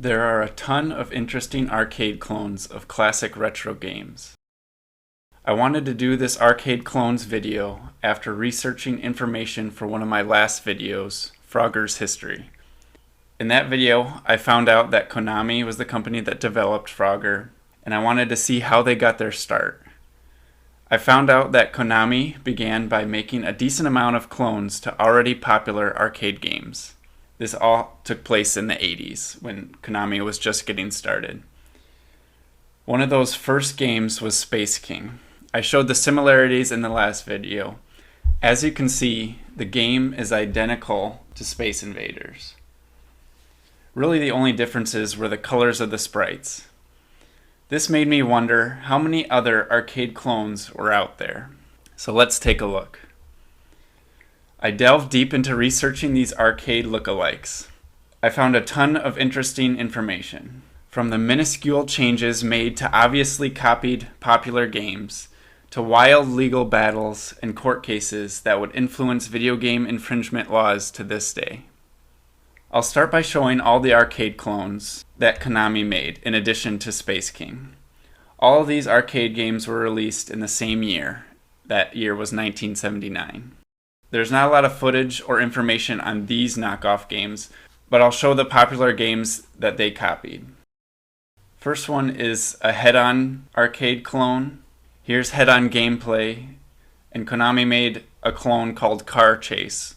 There are a ton of interesting arcade clones of classic retro games. I wanted to do this arcade clones video after researching information for one of my last videos, Frogger's History. In that video, I found out that Konami was the company that developed Frogger, and I wanted to see how they got their start. I found out that Konami began by making a decent amount of clones to already popular arcade games. This all took place in the 80s, when Konami was just getting started. One of those first games was Space King. I showed the similarities in the last video. As you can see, the game is identical to Space Invaders. Really, the only differences were the colors of the sprites. This made me wonder how many other arcade clones were out there. So let's take a look. I delved deep into researching these arcade lookalikes. I found a ton of interesting information, from the minuscule changes made to obviously copied popular games, to wild legal battles and court cases that would influence video game infringement laws to this day. I'll start by showing all the arcade clones that Konami made, in addition to Space King. All of these arcade games were released in the same year. That year was 1979. There's not a lot of footage or information on these knockoff games, but I'll show the popular games that they copied. First one is a head-on arcade clone. Here's head-on gameplay, and Konami made a clone called Car Chase.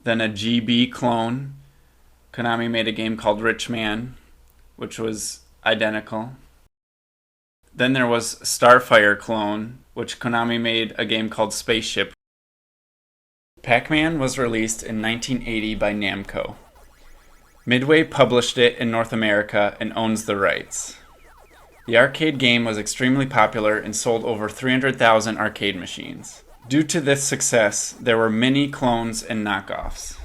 Then a GB clone. Konami made a game called Rich Man, which was identical. Then there was Starfire clone, which Konami made a game called Spaceship. Pac-Man was released in 1980 by Namco. Midway published it in North America and owns the rights. The arcade game was extremely popular and sold over 300,000 arcade machines. Due to this success, there were many clones and knockoffs.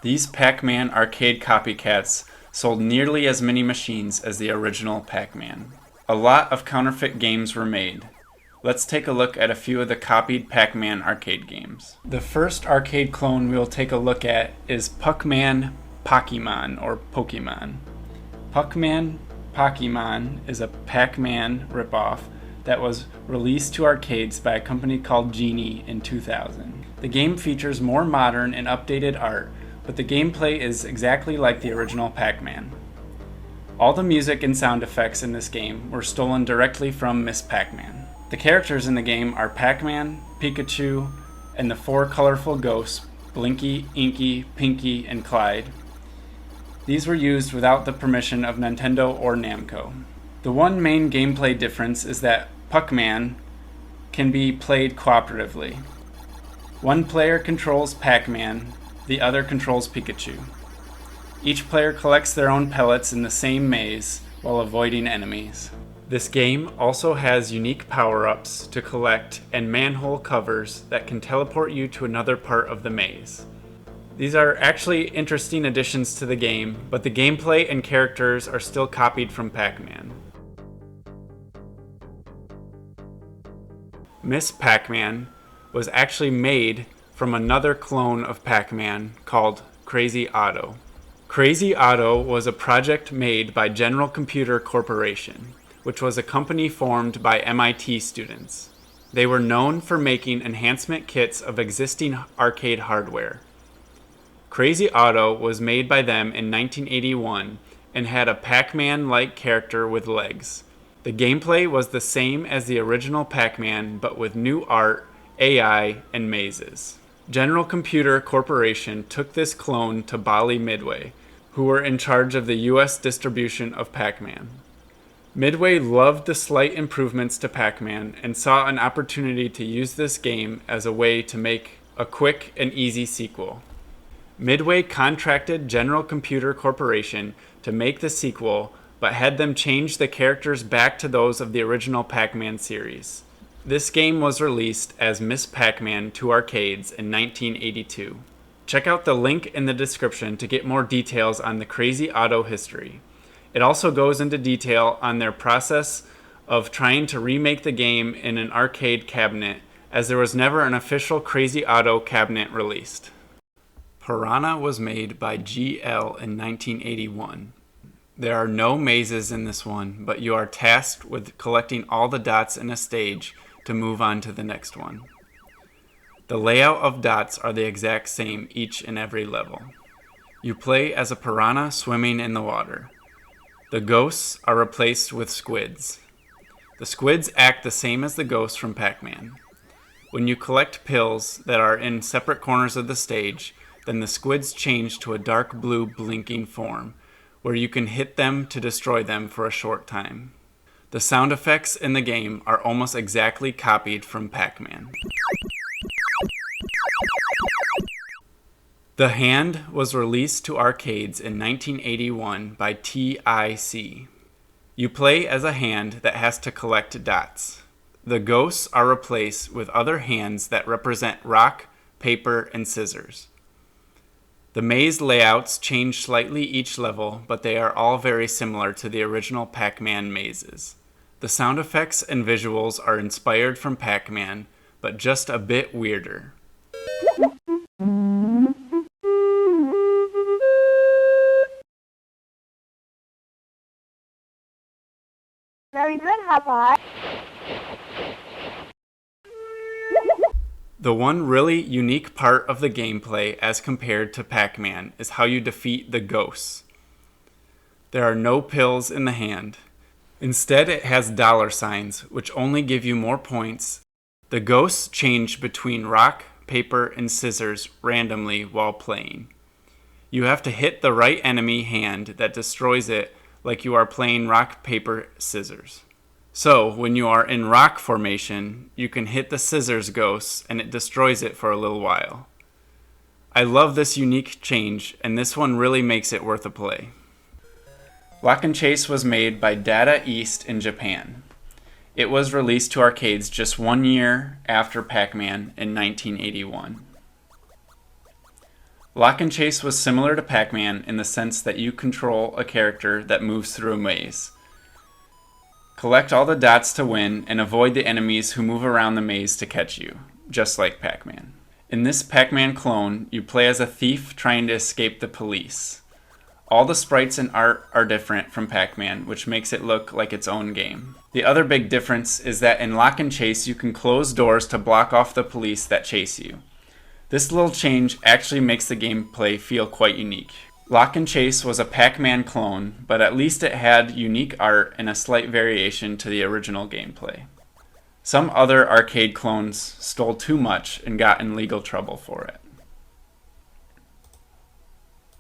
These Pac-Man arcade copycats sold nearly as many machines as the original Pac-Man. A lot of counterfeit games were made. Let's take a look at a few of the copied Pac-Man arcade games. The first arcade clone we'll take a look at is Puckman Pokemon or Pokemon. Puckman Pokemon is a Pac-Man ripoff that was released to arcades by a company called Genie in 2000. The game features more modern and updated art, but the gameplay is exactly like the original Pac-Man. All the music and sound effects in this game were stolen directly from Miss Pac-Man. The characters in the game are Pac-Man, Pikachu, and the four colorful ghosts, Blinky, Inky, Pinky, and Clyde. These were used without the permission of Nintendo or Namco. The one main gameplay difference is that Puckman can be played cooperatively. One player controls Pac-Man, the other controls Pikachu. Each player collects their own pellets in the same maze while avoiding enemies. This game also has unique power-ups to collect and manhole covers that can teleport you to another part of the maze. These are actually interesting additions to the game, but the gameplay and characters are still copied from Pac-Man. Miss Pac-Man was actually made from another clone of Pac-Man called Crazy Otto. Crazy Otto was a project made by General Computer Corporation, which was a company formed by MIT students. They were known for making enhancement kits of existing arcade hardware. Crazy Otto was made by them in 1981 and had a Pac-Man-like character with legs. The gameplay was the same as the original Pac-Man, but with new art, AI, and mazes. General Computer Corporation took this clone to Bally Midway, who were in charge of the US distribution of Pac-Man. Midway loved the slight improvements to Pac-Man and saw an opportunity to use this game as a way to make a quick and easy sequel. Midway contracted General Computer Corporation to make the sequel, but had them change the characters back to those of the original Pac-Man series. This game was released as Miss Pac-Man to arcades in 1982. Check out the link in the description to get more details on the Crazy Otto history. It also goes into detail on their process of trying to remake the game in an arcade cabinet, as there was never an official Crazy Otto cabinet released. Piranha was made by GL in 1981. There are no mazes in this one, but you are tasked with collecting all the dots in a stage to move on to the next one. The layout of dots are the exact same each and every level. You play as a piranha swimming in the water. The ghosts are replaced with squids. The squids act the same as the ghosts from Pac-Man. When you collect pills that are in separate corners of the stage, then the squids change to a dark blue blinking form, where you can hit them to destroy them for a short time. The sound effects in the game are almost exactly copied from Pac-Man. The Hand was released to arcades in 1981 by TIC. You play as a hand that has to collect dots. The ghosts are replaced with other hands that represent rock, paper, and scissors. The maze layouts change slightly each level, but they are all very similar to the original Pac-Man mazes. The sound effects and visuals are inspired from Pac-Man, but just a bit weirder. Very good, Papa. The one really unique part of the gameplay as compared to Pac-Man is how you defeat the ghosts. There are no pills in the hand. Instead, it has dollar signs, which only give you more points. The ghosts change between rock, paper, and scissors randomly while playing. You have to hit the right enemy hand that destroys it like you are playing rock, paper, scissors. So, when you are in rock formation, you can hit the scissors ghosts and it destroys it for a little while. I love this unique change, and this one really makes it worth a play. Lock and Chase was made by Data East in Japan. It was released to arcades just 1 year after Pac-Man in 1981. Lock and Chase was similar to Pac-Man in the sense that you control a character that moves through a maze. Collect all the dots to win and avoid the enemies who move around the maze to catch you, just like Pac-Man. In this Pac-Man clone, you play as a thief trying to escape the police. All the sprites and art are different from Pac-Man, which makes it look like its own game. The other big difference is that in Lock and Chase, you can close doors to block off the police that chase you. This little change actually makes the gameplay feel quite unique. Lock and Chase was a Pac-Man clone, but at least it had unique art and a slight variation to the original gameplay. Some other arcade clones stole too much and got in legal trouble for it.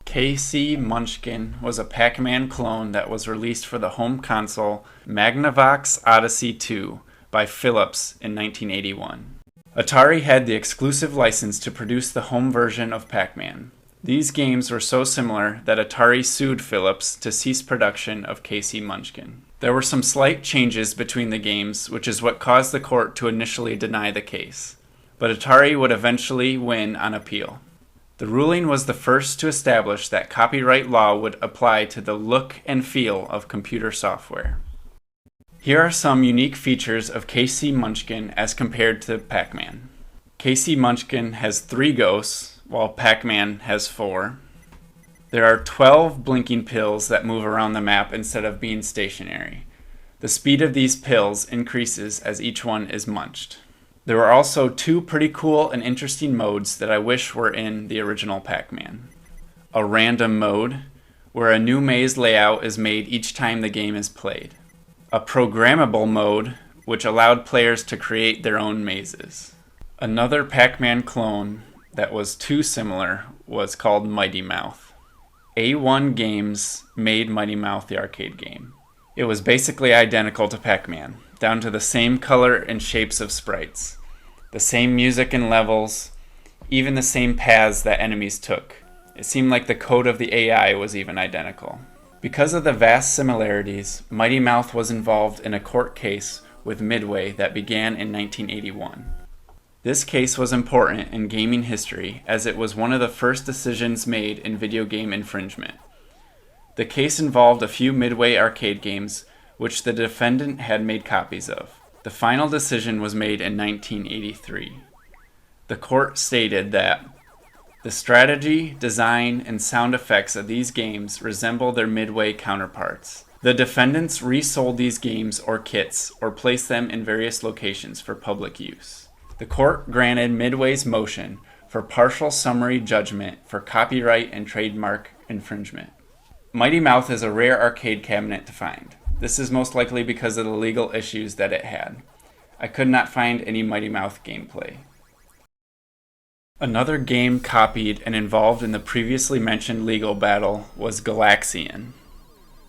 KC Munchkin was a Pac-Man clone that was released for the home console Magnavox Odyssey 2 by Philips in 1981. Atari had the exclusive license to produce the home version of Pac-Man. These games were so similar that Atari sued Philips to cease production of KC Munchkin. There were some slight changes between the games, which is what caused the court to initially deny the case. But Atari would eventually win on appeal. The ruling was the first to establish that copyright law would apply to the look and feel of computer software. Here are some unique features of KC Munchkin as compared to Pac-Man. KC Munchkin has 3 ghosts, while Pac-Man has 4. There are 12 blinking pills that move around the map instead of being stationary. The speed of these pills increases as each one is munched. There are also 2 pretty cool and interesting modes that I wish were in the original Pac-Man. A random mode, where a new maze layout is made each time the game is played. A programmable mode, which allowed players to create their own mazes. Another Pac-Man clone that was too similar was called Mighty Mouth. A1 Games made Mighty Mouth the arcade game. It was basically identical to Pac-Man, down to the same color and shapes of sprites, the same music and levels, even the same paths that enemies took. It seemed like the code of the AI was even identical. Because of the vast similarities, Mighty Mouth was involved in a court case with Midway that began in 1981. This case was important in gaming history as it was one of the first decisions made in video game infringement. The case involved a few Midway arcade games which the defendant had made copies of. The final decision was made in 1983. The court stated that The strategy, design, and sound effects of these games resemble their Midway counterparts. The defendants resold these games or kits or placed them in various locations for public use. The court granted Midway's motion for partial summary judgment for copyright and trademark infringement. Mighty Mouth is a rare arcade cabinet to find. This is most likely because of the legal issues that it had. I could not find any Mighty Mouth gameplay. Another game copied and involved in the previously mentioned legal battle was Galaxian.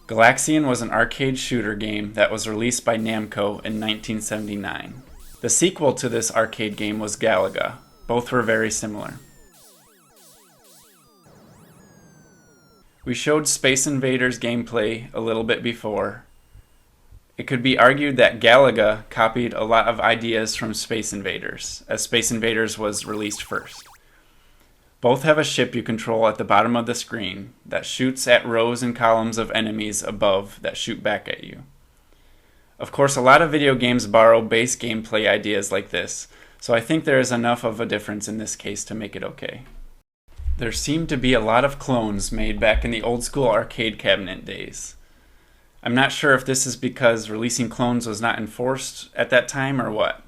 Galaxian was an arcade shooter game that was released by Namco in 1979. The sequel to this arcade game was Galaga. Both were very similar. We showed Space Invaders gameplay a little bit before. It could be argued that Galaga copied a lot of ideas from Space Invaders, as Space Invaders was released first. Both have a ship you control at the bottom of the screen that shoots at rows and columns of enemies above that shoot back at you. Of course, a lot of video games borrow base gameplay ideas like this, so I think there is enough of a difference in this case to make it okay. There seemed to be a lot of clones made back in the old school arcade cabinet days. I'm not sure if this is because releasing clones was not enforced at that time or what.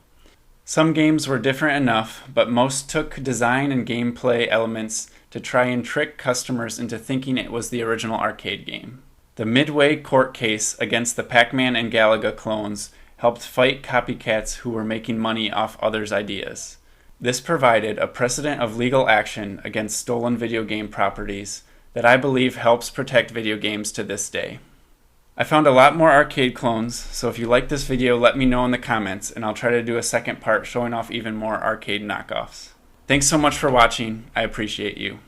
Some games were different enough, but most took design and gameplay elements to try and trick customers into thinking it was the original arcade game. The Midway court case against the Pac-Man and Galaga clones helped fight copycats who were making money off others' ideas. This provided a precedent of legal action against stolen video game properties that I believe helps protect video games to this day. I found a lot more arcade clones, so if you like this video, let me know in the comments, and I'll try to do a second part showing off even more arcade knockoffs. Thanks so much for watching. I appreciate you.